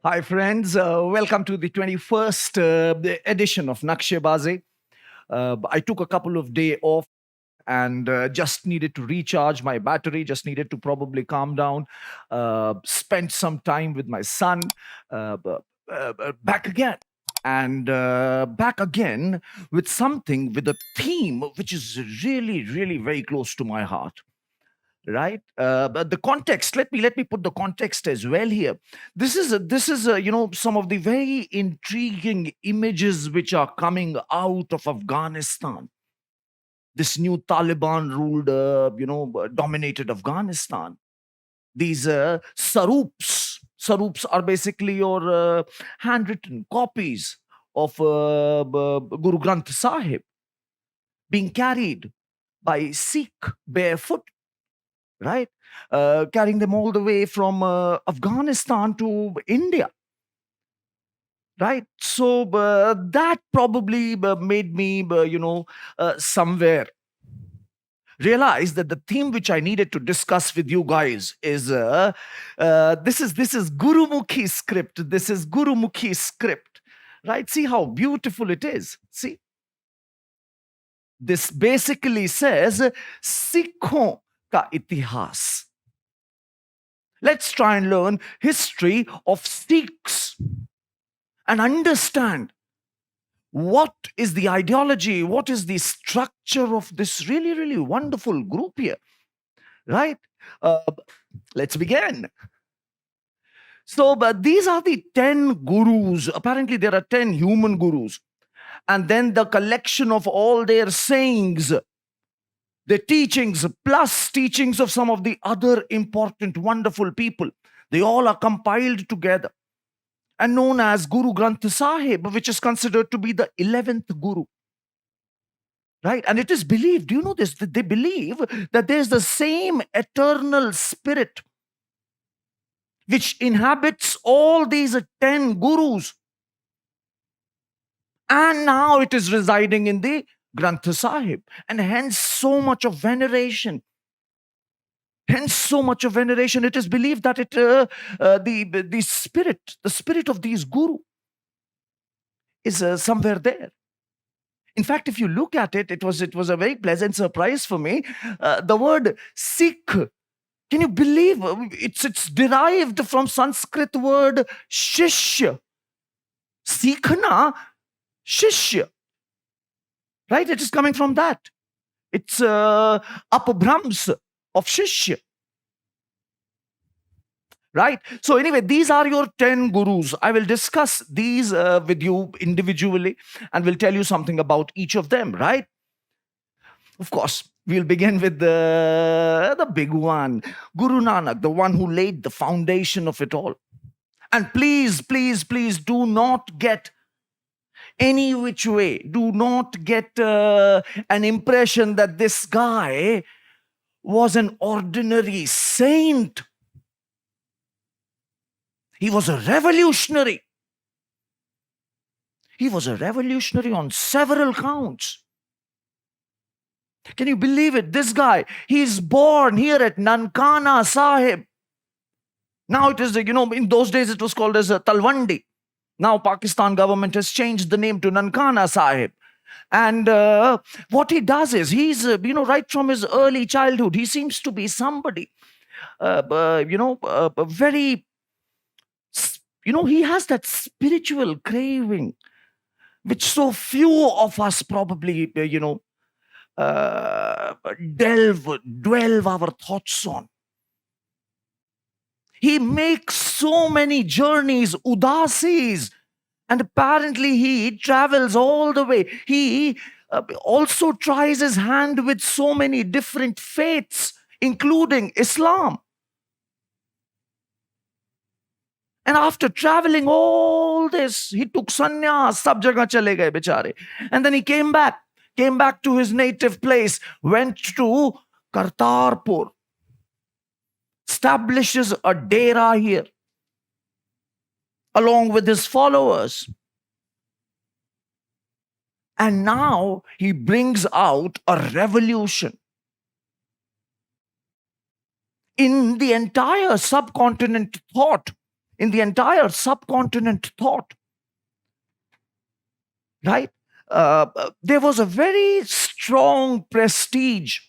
Hi, friends. Welcome to the 21st edition of Nakshebaazi. I took a couple of days off and just needed to recharge my battery, just needed to probably calm down, spent some time with my son, back again. And back again with something, with a theme which is really, really very close to my heart. Right, but the context. Let me put the context as well here. This is some of the very intriguing images which are coming out of Afghanistan. This new Taliban ruled, dominated Afghanistan. These sarups are basically your handwritten copies of Guru Granth Sahib being carried by Sikh barefoot, right? Carrying them all the way from Afghanistan to India, right? So that probably made me, somewhere realize that the theme which I needed to discuss with you guys is this is Gurumukhi script. This is Gurumukhi script, right? See how beautiful it is. See, this basically says Sikhon ka itihas. Let's try and learn history of Sikhs and understand what is the ideology, what is the structure of this really, really wonderful group here, right? Let's begin. So, but these are the 10 gurus. Apparently, there are 10 human gurus. And then the collection of all their sayings, the teachings, plus teachings of some of the other important, wonderful people. They all are compiled together and known as Guru Granth Sahib, which is considered to be the 11th Guru. Right? And it is believed, do you know this? That they believe that there's the same eternal spirit which inhabits all these 10 gurus. And now it is residing in the Granth Sahib, and hence so much of veneration. Hence so much of veneration. It is believed that the spirit of these guru is somewhere there. In fact, if you look at it, it was a very pleasant surprise for me. The word Sikh, can you believe it's derived from Sanskrit word shishya. Sikhna, shishya. Right? It is coming from that. It's Apabhrams of Shishya. Right? So anyway, these are your 10 gurus. I will discuss these with you individually and will tell you something about each of them, right? Of course, we'll begin with the big one, Guru Nanak, the one who laid the foundation of it all. And please, please, please do not get any which way, do not get an impression that this guy was an ordinary saint. He was a revolutionary. He was a revolutionary on several counts. Can you believe it? This guy, he's born here at Nankana Sahib. Now it is, in those days it was called as a Talwandi. Now Pakistan government has changed the name to Nankana Sahib. And what he does is, he's, right from his early childhood, he seems to be somebody, very, he has that spiritual craving, which so few of us probably, dwell our thoughts on. He makes so many journeys, udasis, and apparently he travels all the way. He also tries his hand with so many different faiths, including Islam. And after traveling all this, he took sannyas, sab jagah chale gaye bechare. And then he came back to his native place, went to Kartarpur, establishes a dera here, along with his followers. And now he brings out a revolution. in the entire subcontinent thought, right? There was a very strong prestige.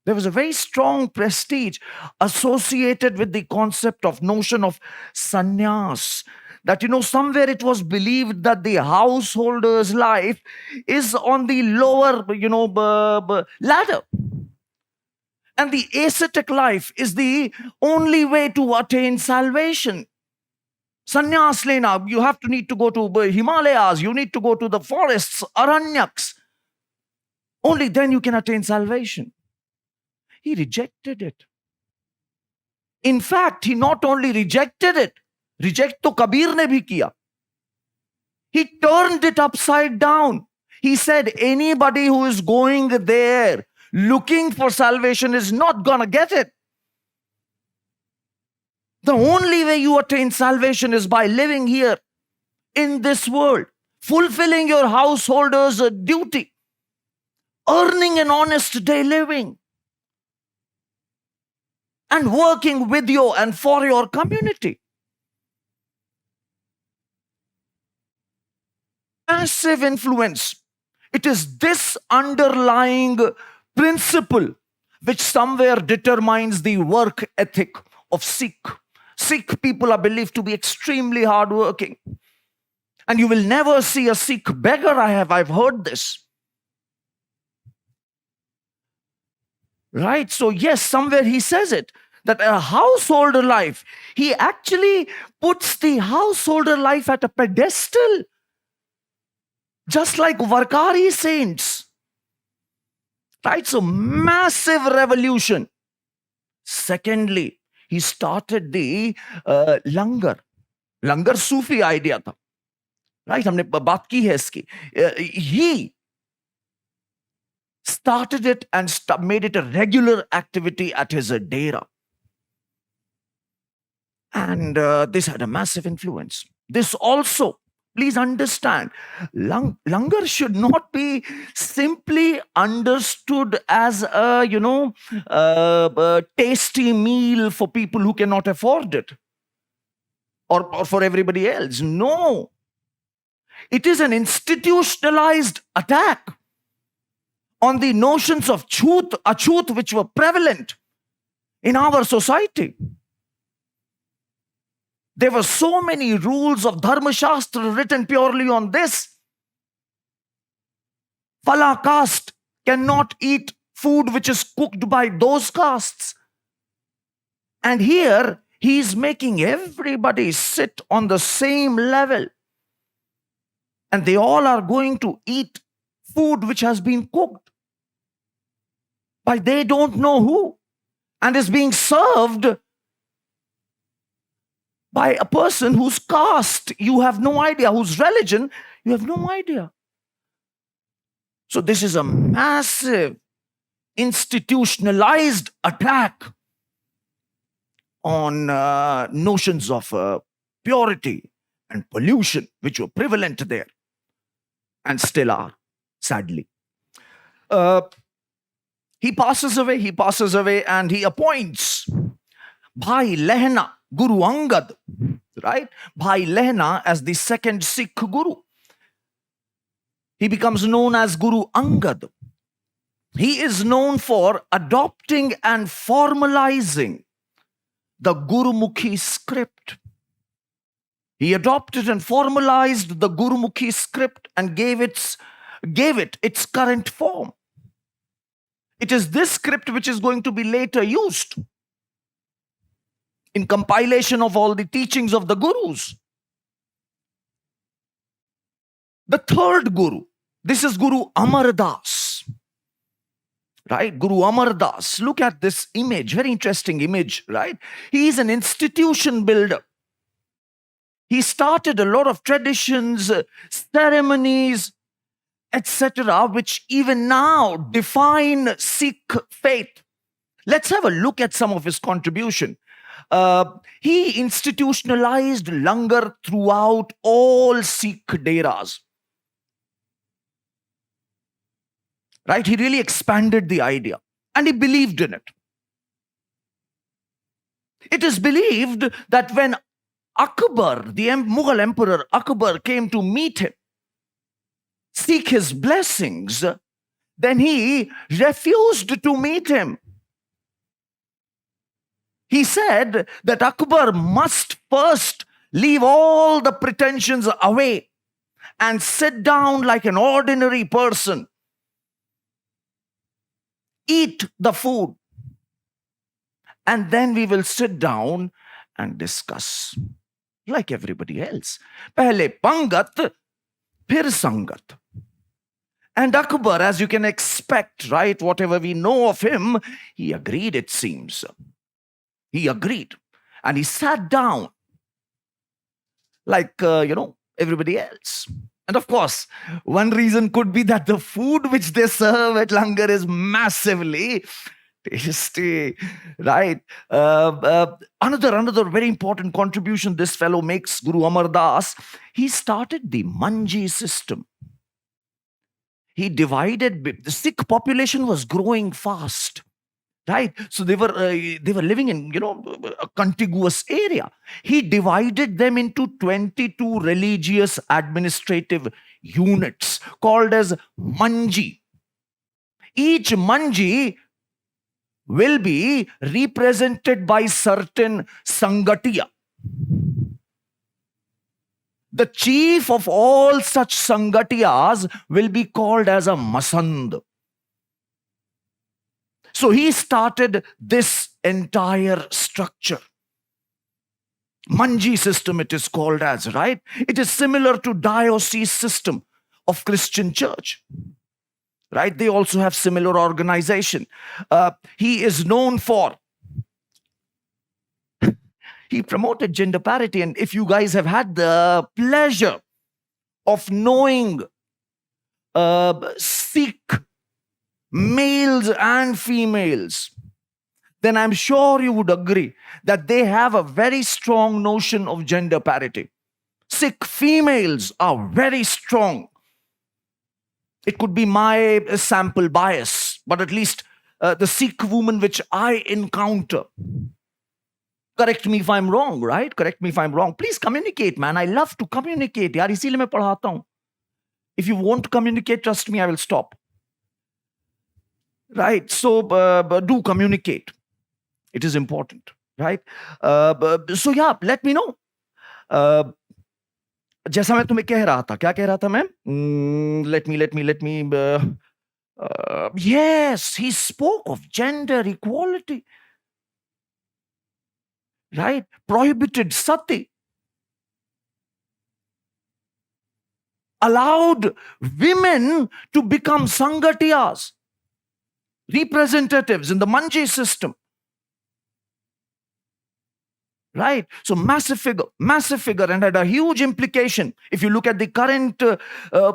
There was a very strong prestige associated with the concept of notion of sannyas. That, somewhere it was believed that the householder's life is on the lower, ladder. And the ascetic life is the only way to attain salvation. Sannyas lena, you need to go to Himalayas, you need to go to the forests, aranyaks. Only then you can attain salvation. He rejected it. In fact, he not only rejected it, reject to Kabir ne bhi kiya. He turned it upside down. He said, anybody who is going there looking for salvation is not gonna get it. The only way you attain salvation is by living here in this world, fulfilling your householder's duty, earning an honest day living, and working with you and for your community. Massive influence. It is this underlying principle which somewhere determines the work ethic of Sikh. Sikh people are believed to be extremely hardworking. And you will never see a Sikh beggar. I've heard this. Right? So yes, somewhere he says it, that a householder life, he actually puts the householder life at a pedestal, just like Varkari saints. Right? So massive revolution. Secondly, he started the langar. Langar Sufi idea tha. Right? हमने बात की है इसकी. He started it and made it a regular activity at his dera. And this had a massive influence. This also, please understand, langar should not be simply understood as a, a tasty meal for people who cannot afford it, or for everybody else. No. It is an institutionalized attack on the notions of chut, achut, which were prevalent in our society. There were so many rules of Dharma Shastra written purely on this. Phala caste cannot eat food which is cooked by those castes. And here, he is making everybody sit on the same level. And they all are going to eat food which has been cooked by they don't know who, and is being served by a person whose caste you have no idea, whose religion you have no idea. So this is a massive institutionalized attack on notions of purity and pollution, which were prevalent there and still are, sadly. He passes away, and he appoints Bhai Lehna, Guru Angad, right? Bhai Lehna as the second Sikh Guru. He becomes known as Guru Angad. He is known for adopting and formalizing the Gurumukhi script. He adopted and formalized the Gurumukhi script and gave it its current form. It is this script which is going to be later used in compilation of all the teachings of the Gurus. The third Guru, this is Guru Amar Das. Right? Guru Amar Das. Look at this image, very interesting image, right? He is an institution builder. He started a lot of traditions, ceremonies, etc., which even now define Sikh faith. Let's have a look at some of his contribution. He institutionalized langar throughout all Sikh deras. Right? He really expanded the idea and he believed in it. It is believed that when Akbar, the Mughal emperor Akbar, came to meet him, seek his blessings, then he refused to meet him. He said that Akbar must first leave all the pretensions away and sit down like an ordinary person, eat the food, and then we will sit down and discuss like everybody else. Pehle pangat, phir sangat. And Akbar, as you can expect, right, whatever we know of him, he agreed, it seems. He agreed. And he sat down like, everybody else. And of course, one reason could be that the food which they serve at Langar is massively tasty, right? Another very important contribution this fellow makes, Guru Amar Das, he started the Manji system. He divided, the Sikh population was growing fast, right? So they were living in, a contiguous area. He divided them into 22 religious administrative units called as Manji. Each Manji will be represented by certain Sangatiya. The chief of all such Sangatiyas will be called as a Masand. So he started this entire structure. Manji system it is called as, right? It is similar to diocese system of Christian church, right? They also have similar organization. He is known for, he promoted gender parity. And if you guys have had the pleasure of knowing Sikh males and females, then I'm sure you would agree that they have a very strong notion of gender parity. Sikh females are very strong. It could be my sample bias, but at least the Sikh woman which I encounter. Correct me if I'm wrong, right? Correct me if I'm wrong. Please communicate, man. I love to communicate. Yaar, isliye main padhata hu. If you won't communicate, trust me, I will stop. Right? So, do communicate. It is important, right? So, yeah, let me know. जैसा मैं तुम्हें कह रहा था, क्या कह रहा था मैं? Let me. Yes, he spoke of gender equality. Right? Prohibited sati. Allowed women to become Sangatiyas, representatives in the Manji system. Right? So massive figure, and had a huge implication. If you look at the current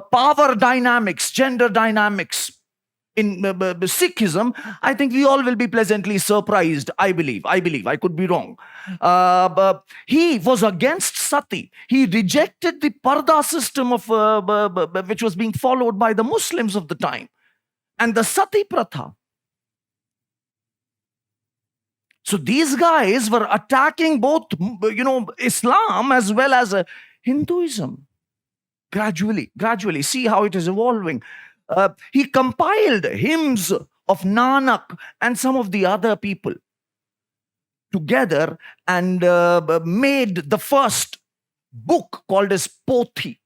power dynamics, gender dynamics in Sikhism, I think we all will be pleasantly surprised. I believe. I could be wrong. He was against sati. He rejected the parda system of which was being followed by the Muslims of the time, and the sati pratha. So these guys were attacking both, Islam as well as Hinduism. Gradually, see how it is evolving. He compiled hymns of Nanak and some of the other people together and made the first book called as Pothi.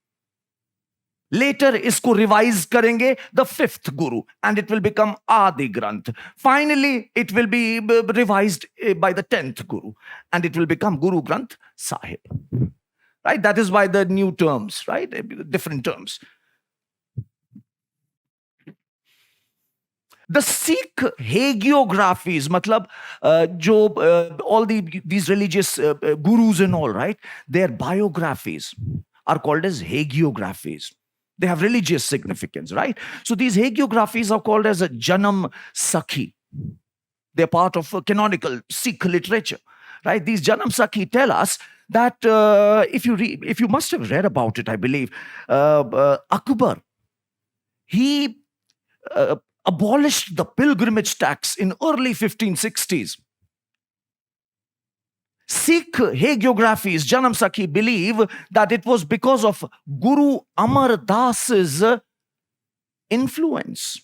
Later, isko revise karenge the fifth Guru, and it will become Adi Granth. Finally, it will be revised by the 10th Guru, and it will become Guru Granth Sahib. Right? That is why the new terms, right? Different terms. The Sikh Hegeographies, matlab, all these religious gurus and all, right? Their biographies are called as Hegeographies. They have religious significance, right? So these Hegeographies are called as a Janam Sakhi. They're part of canonical Sikh literature, right? These Janam Sakhi tell us that if you must have read about it, I believe, Akbar, he abolished the pilgrimage tax in early 1560s. Sikh Hegeographies, Janam Sakhi, believe that it was because of Guru Amar Das's influence.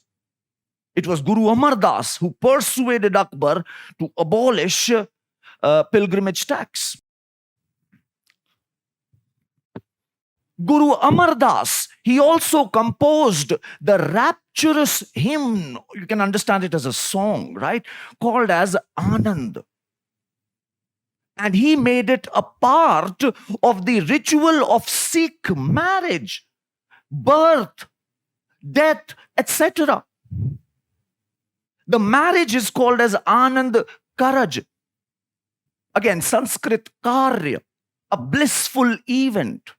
It was Guru Amar Das who persuaded Akbar to abolish pilgrimage tax. Guru Amar Das, he also composed the rapturous hymn, you can understand it as a song, right, called as Anand. And he made it a part of the ritual of Sikh marriage, birth, death, etc. The marriage is called as Anand Karaj. Again, Sanskrit Karya, a blissful event.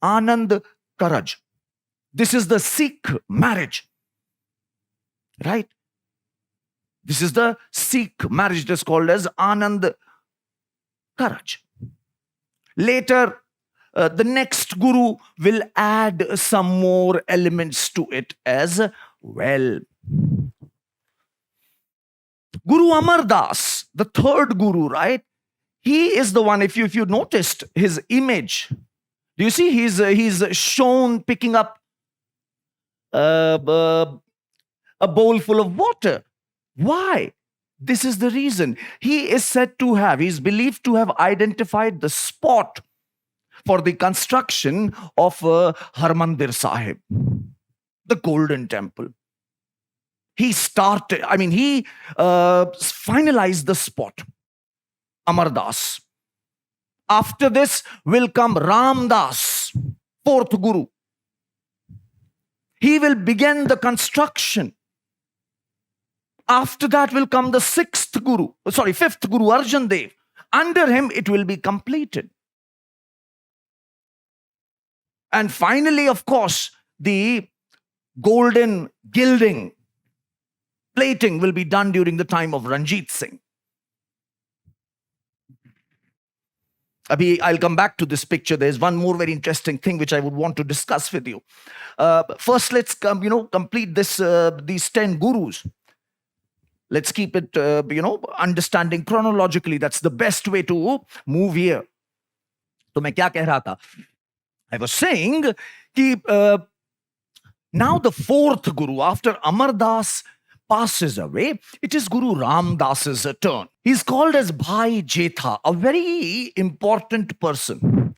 Anand Karaj. This is the Sikh marriage. Right? This is the Sikh marriage. It is called as Anand Karaj. Later, the next guru will add some more elements to it as well. Guru Amar Das, the third guru, right? He is the one, if you noticed his image, do you see he's shown picking up a bowl full of water. Why? This is the reason. He is said to have, he's believed to have identified the spot for the construction of Harmandir Sahib, the Golden Temple. He finalized the spot, Amar Das. After this will come Ram Das, fourth guru. He will begin the construction. After that will come the fifth guru, Arjan Dev. Under him, it will be completed. And finally, of course, the golden gilding, plating will be done during the time of Ranjit Singh. I'll come back to this picture. There's one more very interesting thing which I would want to discuss with you. First, let's complete these 10 gurus. Let's keep it, understanding chronologically. That's the best way to move here. So, मैं क्या कह रहा था? I was saying that now the fourth guru, after Amar Das passes away, it is Guru Ram Das's turn. He's called as Bhai Jetha, a very important person.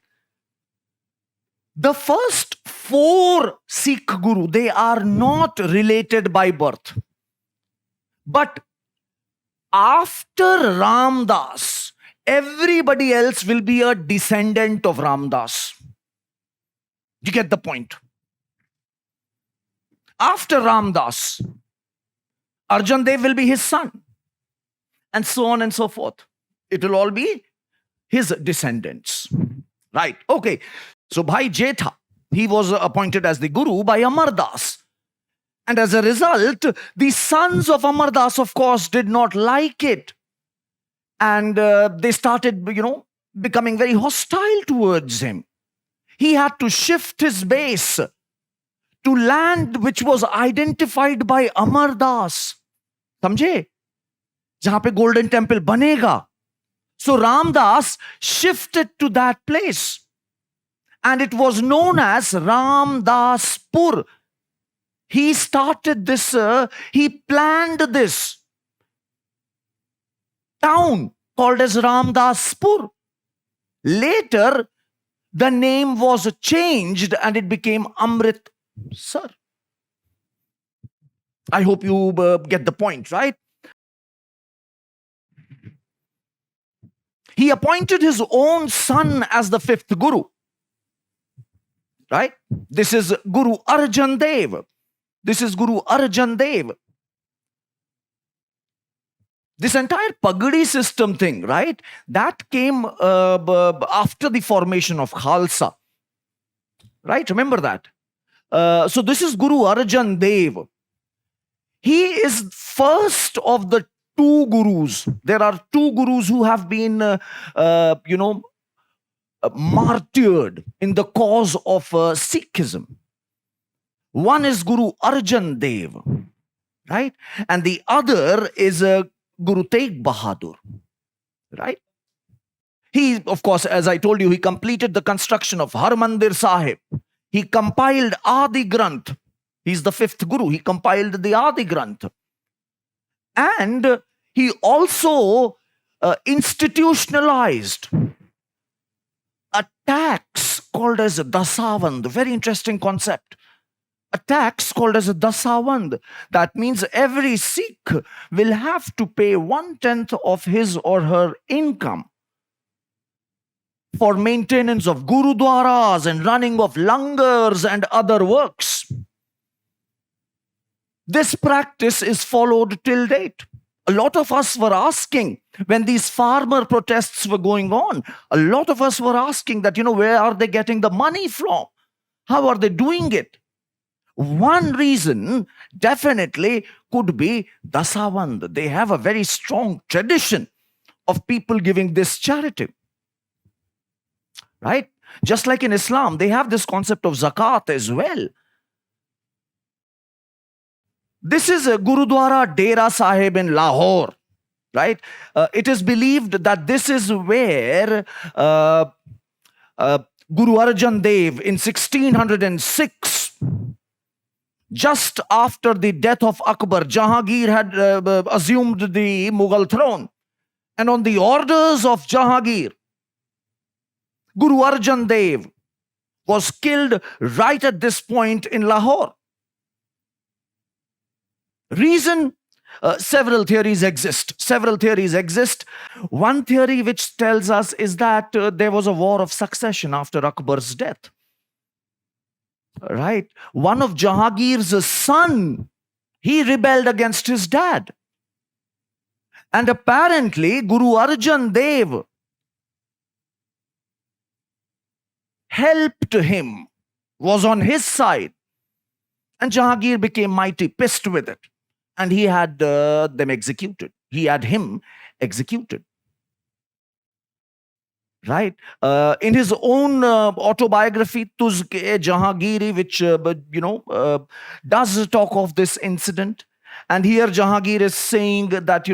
The first 4 Sikh Guru, they are not related by birth. But after Ram Das, everybody else will be a descendant of Ram Das. You get the point? After Ram Das, Arjan Dev will be his son, and so on and so forth. It will all be his descendants. Right? Okay. So Bhai Jetha, he was appointed as the guru by Amar Das. And as a result, the sons of Amar Das, of course, did not like it. And they started, becoming very hostile towards him. He had to shift his base to land which was identified by Amar Das. समझे? जहां पे Golden Temple बनेगा. So Ramdas shifted to that place. And it was known as Ramdaspur. He started this, he planned this town called as Ramdaspur. Later, the name was changed and it became Amritsar. I hope you get the point, right? He appointed his own son as the 5th guru. Right? This is Guru Arjun Dev. This is Guru Arjan Dev. This entire Pagadi system thing, right? That came after the formation of Khalsa. Right? Remember that. So this is Guru Arjan Dev. He is first of the 2 gurus. There are 2 gurus who have been, martyred in the cause of Sikhism. One is Guru Arjun Dev, right? And the other is Guru Tegh Bahadur, right? He, of course, as I told you, he completed the construction of Harmandir Sahib. He compiled Adi Granth. He's the fifth Guru. He compiled the Adi Granth. And he also institutionalized a tax called as Dasavand. Very interesting concept. A tax called as a Dasavand. That means every Sikh will have to pay 1/10 of his or her income for maintenance of gurudwaras and running of langars and other works. This practice is followed till date. A lot of us were asking, when these farmer protests were going on, a lot of us were asking that, where are they getting the money from? How are they doing it? One reason definitely could be Dasavand. They have a very strong tradition of people giving this charity. Right? Just like in Islam, they have this concept of zakat as well. This is a Gurudwara Dera Sahib in Lahore, right? It is believed that this is where Guru Arjun Dev in 1606, just after the death of Akbar, Jehangir had assumed the Mughal throne. And on the orders of Jehangir, Guru Arjun Dev was killed right at this point in Lahore. Reason? Several theories exist. One theory which tells us is that there was a war of succession after Akbar's death. Right? One of Jahangir's son, he rebelled against his dad. And apparently, Guru Arjan Dev helped him, was on his side. And Jahangir became mighty pissed with it. And he had them executed. He had him executed. Right? In his own autobiography, Tuzke Jahangiri, which, does talk of this incident. And here Jahangir is saying that,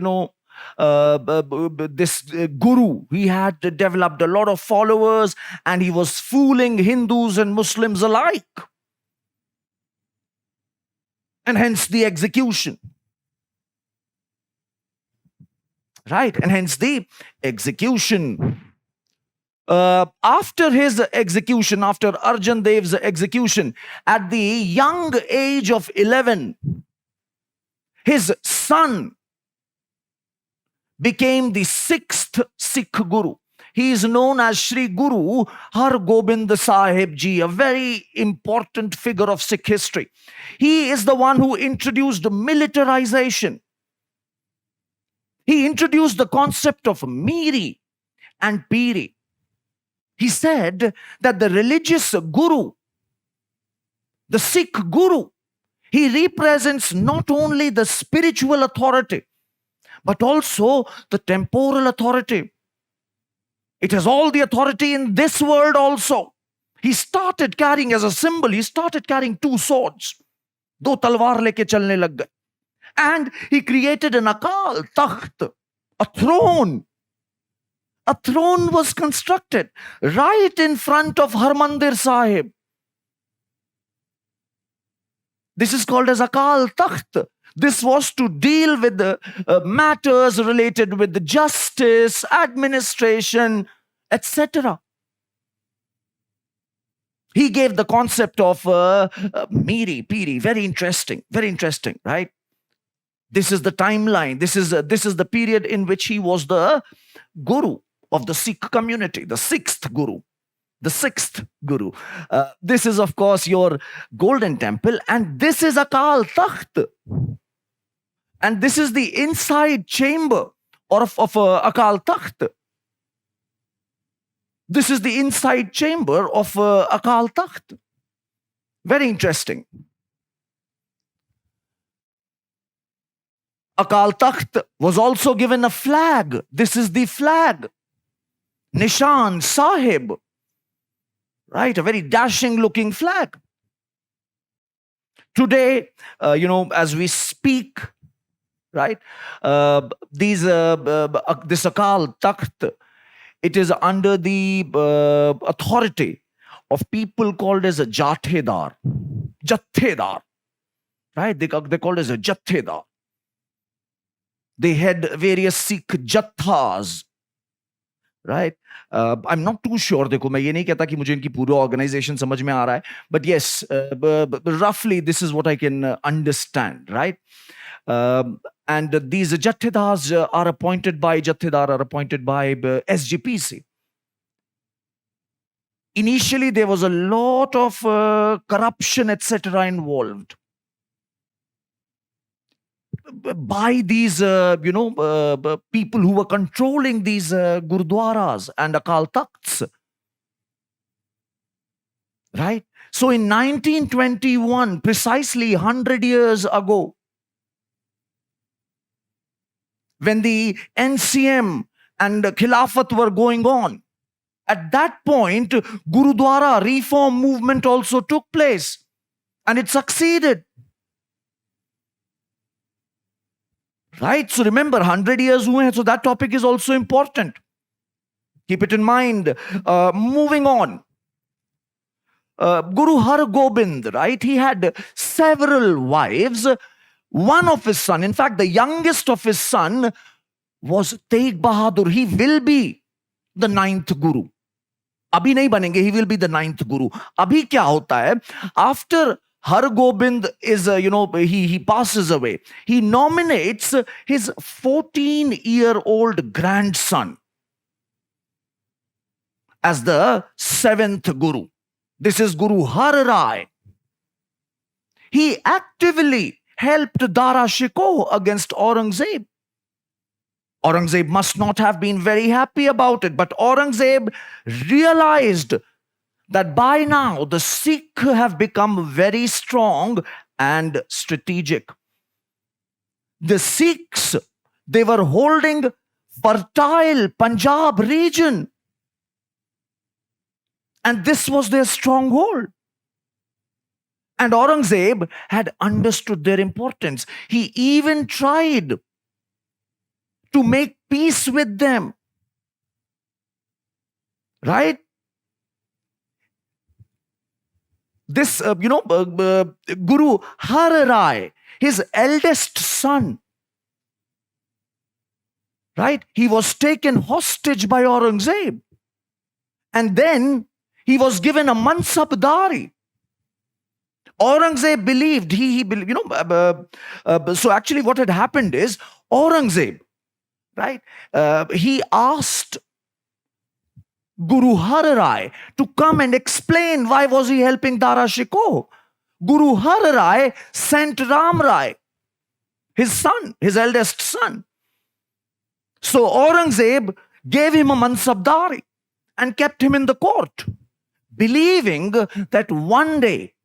this guru, he had developed a lot of followers and he was fooling Hindus and Muslims alike. And hence the execution. Right? And hence the execution. After his execution, after Arjan Dev's execution, at the young age of 11, his son became the sixth Sikh Guru. He is known as Sri Guru Har Gobind Sahib Ji, a very important figure of Sikh history. He is the one who introduced militarization. He introduced the concept of Miri and Piri. He said that the religious guru, the Sikh Guru, he represents not only the spiritual authority, but also the temporal authority. It has all the authority in this world also. He started carrying as a symbol, he started carrying two swords. Do talwar leke chalne lag gaye. And he created an Akal Takht, a throne. A throne was constructed right in front of Harmandir Sahib. This is called as Akal Takht. This was to deal with the matters related with the justice, administration, etc. He gave the concept of Miri-Piri. Very interesting, right? This is the timeline. This is the period in which he was the Guru of the Sikh community, the sixth Guru. The sixth Guru. This is, of course, your golden temple, and this is Akal Takht. And this is the inside chamber of Akal Takht. This is the inside chamber of Akal Takht. Very interesting. Akal Takht was also given a flag. This is the flag. Nishan Sahib. Right? A very dashing looking flag. Today, as we speak, right, this Akal Takht it is under the authority of people called as a Jathedar. Jathedar. Right? They're called as a Jathedar. They had various Sikh Jathas. Right? I'm not too sure. देखो मैं ये नहीं कहता कि मुझे इनकी पूरा organization समझ में आ रहा है. But yes, roughly this is what I can understand. Right? And these Jathedars are appointed by SGPC. Initially, there was a lot of corruption, etc., involved by these, people who were controlling these Gurdwaras and Akal Takhts. Right? So in 1921, precisely 100 years ago, when the NCM and Khilafat were going on, at that point, Gurudwara reform movement also took place, and it succeeded. Right? So remember, 100 years hue hain, so that topic is also important. Keep it in mind. Moving on. Guru Har Gobind, right? He had several wives. One of his son, in fact, the youngest of his son was Tegh Bahadur. He will be the 9th Guru. Abhi nahi banenge, he will be the 9th Guru. Abhi kya hota hai? After Har Gobind is, he passes away, he nominates his 14-year-old grandson as the 7th Guru. This is Guru Har Rai. He actively helped Dara Shikoh against Aurangzeb. Aurangzeb must not have been very happy about it, but Aurangzeb realized that by now the Sikh have become very strong and strategic. The Sikhs, they were holding fertile Punjab region, and this was their stronghold. And Aurangzeb had understood their importance. He even tried to make peace with them. Right? This, Guru Har Rai, his eldest son, right? He was taken hostage by Aurangzeb. And then he was given a mansabdari. Aurangzeb believed, so actually what had happened is, Aurangzeb, right? He asked Guru Har Rai to come and explain why was he helping Dara Shikoh. Guru Har Rai sent Ram Rai, his son, his eldest son. So Aurangzeb gave him a mansabdari and kept him in the court, believing that one day,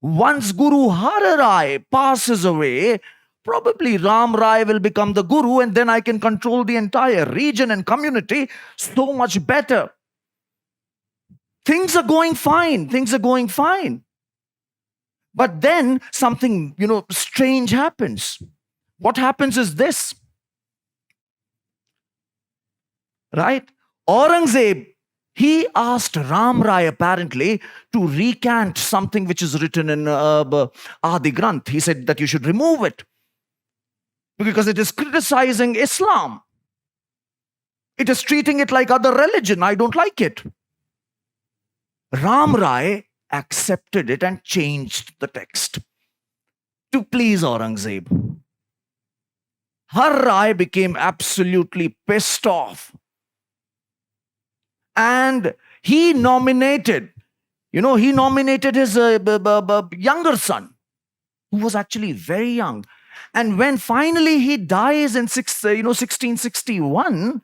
once Guru Har Rai passes away, probably Ram Rai will become the Guru, and then I can control the entire region and community so much better. Things are going fine. Things are going fine. But then something, strange happens. What happens is this. Right? Aurangzeb, he asked Ram Rai apparently to recant something which is written in Adi Granth. He said that you should remove it because it is criticizing Islam. It is treating it like other religion. I don't like it. Ram Rai accepted it and changed the text to please Aurangzeb. Har Rai became absolutely pissed off. And he nominated his younger son, who was actually very young. And when finally he dies in 1661,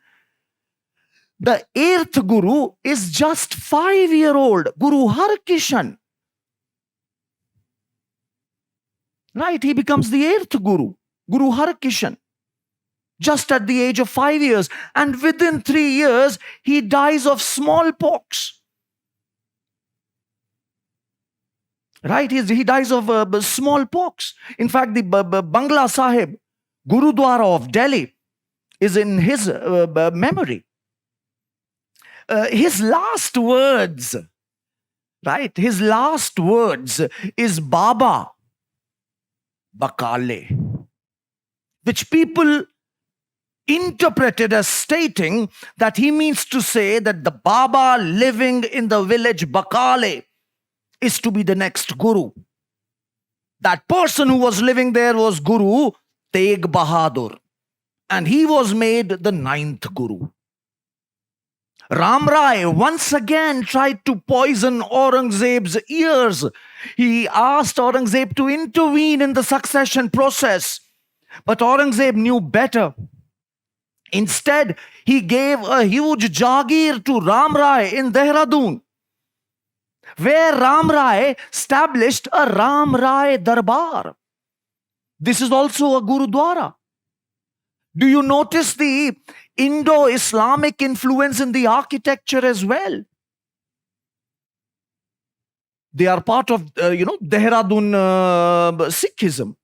the 8th Guru is just 5-year-old Guru Har Kishan. Right? He becomes the 8th Guru, Guru Har Kishan, just at the age of 5 years. And within 3 years, he dies of smallpox. Right? He dies of smallpox. In fact, the Bangla Sahib, Gurudwara of Delhi, is in his memory. his last words, right? His last words is Baba Bakale, which people interpreted as stating that he means to say that the Baba living in the village Bakale is to be the next Guru. That person who was living there was Guru Tegh Bahadur, and he was made the 9th Guru. Ram Rai once again tried to poison Aurangzeb's ears. He asked Aurangzeb to intervene in the succession process, but Aurangzeb knew better. Instead, he gave a huge Jehangir to Ram Rai in Dehradun, where Ram Rai established a Ram Rai Darbar. This is also a Gurudwara. Do you notice the Indo-Islamic influence in the architecture as well? They are part of, Dehradun Sikhism.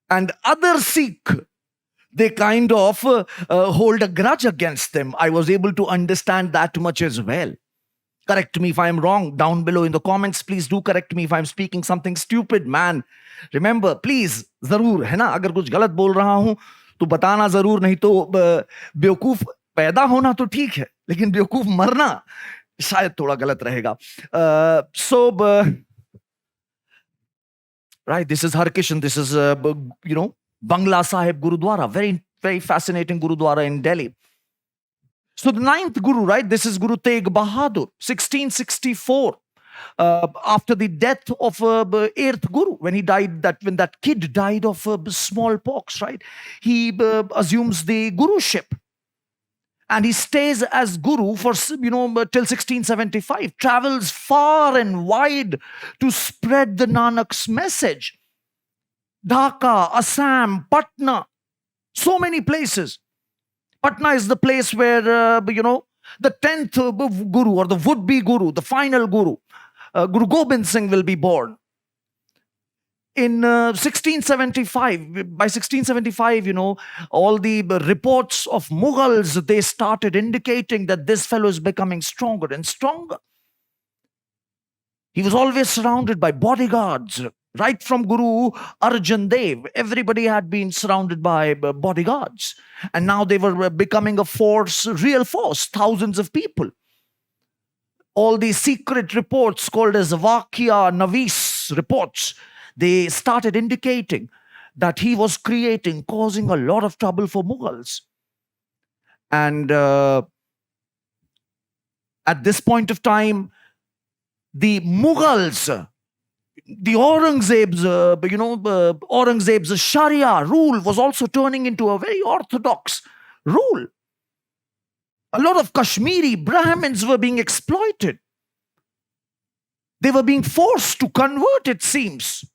And other Sikh, they kind of hold a grudge against them. I was able to understand that much as well. Correct me if I'm wrong down below in the comments. Please do correct me if I'm speaking something stupid, man. Remember, please, zarur, hai na? Agar kuch galat bol raha hoon, तो बताना जरूर, नहीं तो बेवकूफ पैदा होना तो ठीक है, लेकिन बेवकूफ मरना शायद थोड़ा गलत रहेगा. Right, this is Harkishan, this is Bangla Sahib Gurudwara, very, very fascinating Gurudwara in Delhi. So the 9th Guru, right, this is Guru Tegh Bahadur, 1664. After the death of 8th Guru, when he died, when that kid died of smallpox, right? He assumes the guruship, and he stays as Guru for till 1675. Travels far and wide to spread the Nanak's message. Dhaka, Assam, Patna, so many places. Patna is the place where the 10th Guru, or the would-be Guru, the final Guru, Guru Gobind Singh, will be born. In 1675, by 1675, all the reports of Mughals, they started indicating that this fellow is becoming stronger and stronger. He was always surrounded by bodyguards, right from Guru Arjun Dev. Everybody had been surrounded by bodyguards. And now they were becoming a force, real force, thousands of people. All these secret reports called as Vakya Navis reports, they started indicating that he was causing a lot of trouble for Mughals. And at this point of time, the Mughals, the Aurangzeb's Sharia rule was also turning into a very orthodox rule. A lot of Kashmiri Brahmins were being exploited. They were being forced to convert, it seems.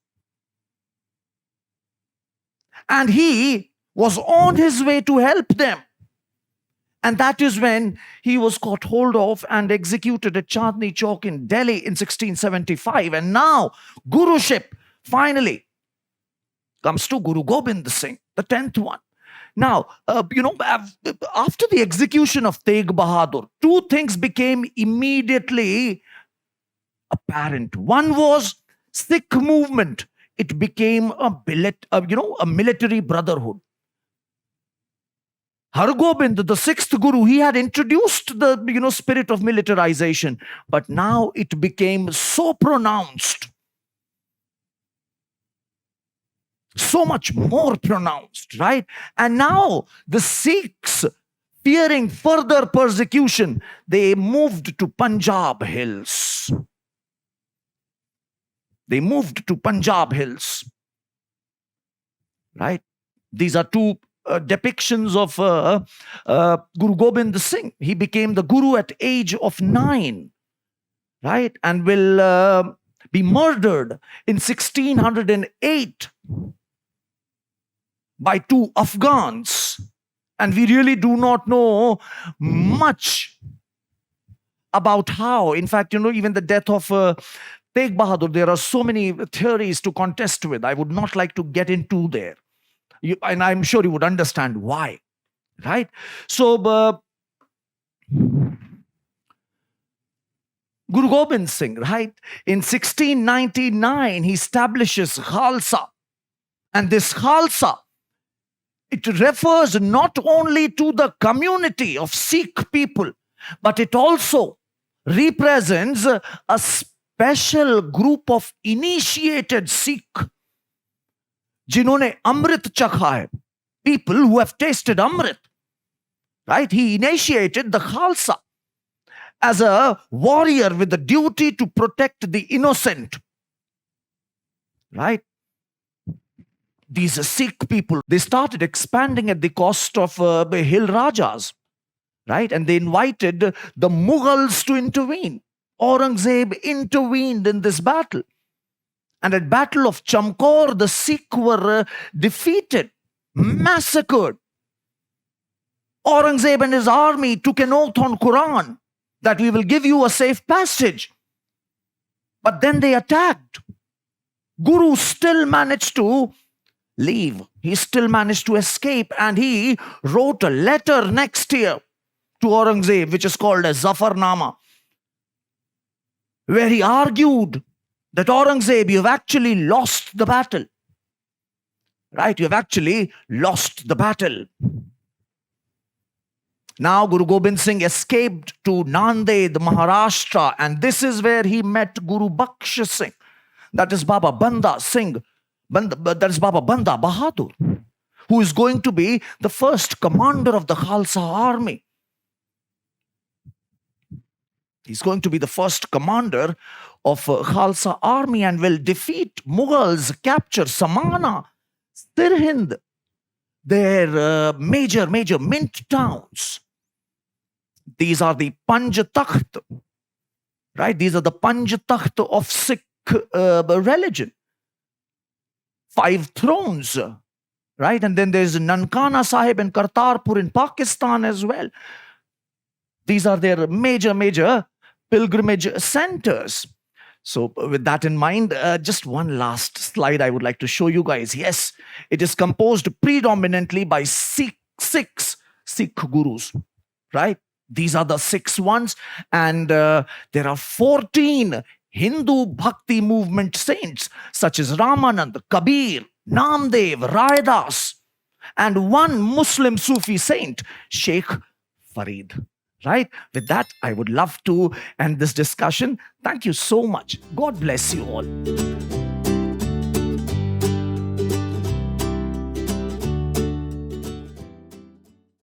And he was on his way to help them. And that is when he was caught hold of and executed at Chandni Chowk in Delhi in 1675. And now, Guruship finally comes to Guru Gobind Singh, the 10th one. Now, after the execution of Tegh Bahadur, two things became immediately apparent. One was Sikh movement. It became a military brotherhood. Har Gobind, the 6th Guru, he had introduced the spirit of militarization, but now it became so pronounced, so much more pronounced, right? And now the Sikhs, fearing further persecution, they moved to Punjab hills. They moved to Punjab hills, right? These are two depictions of Guru Gobind Singh. He became the Guru at age of 9, right? And will be murdered in 1608 by two Afghans. And we really do not know much about how. In fact, even the death of Tegh Bahadur, there are so many theories to contest with. I would not like to get into there. And I'm sure you would understand why, right? So, Guru Gobind Singh, right? In 1699, he establishes Khalsa. And this Khalsa, it refers not only to the community of Sikh people, but it also represents a special group of initiated Sikh, जिन्होंने अमृत चखा है, people who have tasted Amrit, right? He initiated the Khalsa as a warrior with the duty to protect the innocent, right? These Sikh people, they started expanding at the cost of the hill Rajas, right? And they invited the Mughals to intervene. Aurangzeb intervened in this battle. And at Battle of Chamkaur, the Sikh were defeated, massacred. Aurangzeb and his army took an oath on Quran that we will give you a safe passage. But then they attacked. Guru still managed to leave. He still managed to escape, and he wrote a letter next year to Aurangzeb, which is called as Zafarnama, where he argued that Aurangzeb, you have actually lost the battle. Right? You have actually lost the battle. Now Guru Gobind Singh escaped to Nanded, Maharashtra, and this is where he met Guru Baksha Singh. That is Baba Banda Singh. That is Baba Banda Bahadur, who is going to be the first commander of the Khalsa army. He's going to be the first commander of Khalsa army and will defeat Mughals, capture Samana, Sirhind, their major mint towns. These are the Panj Takht, right? These are the Panj Takht of Sikh religion. 5 thrones, right? And then there's Nankana Sahib and Kartarpur in Pakistan as well. These are their major pilgrimage centers. So with that in mind, just one last slide I would like to show you guys. Yes, it is composed predominantly by Sikh gurus, right? These are the 6 ones, and there are 14 Hindu Bhakti movement saints such as Ramanand, Kabir, Namdev, Raidas, and 1 Muslim Sufi saint, Sheikh Farid. Right? With that, I would love to end this discussion. Thank you so much. God bless you all.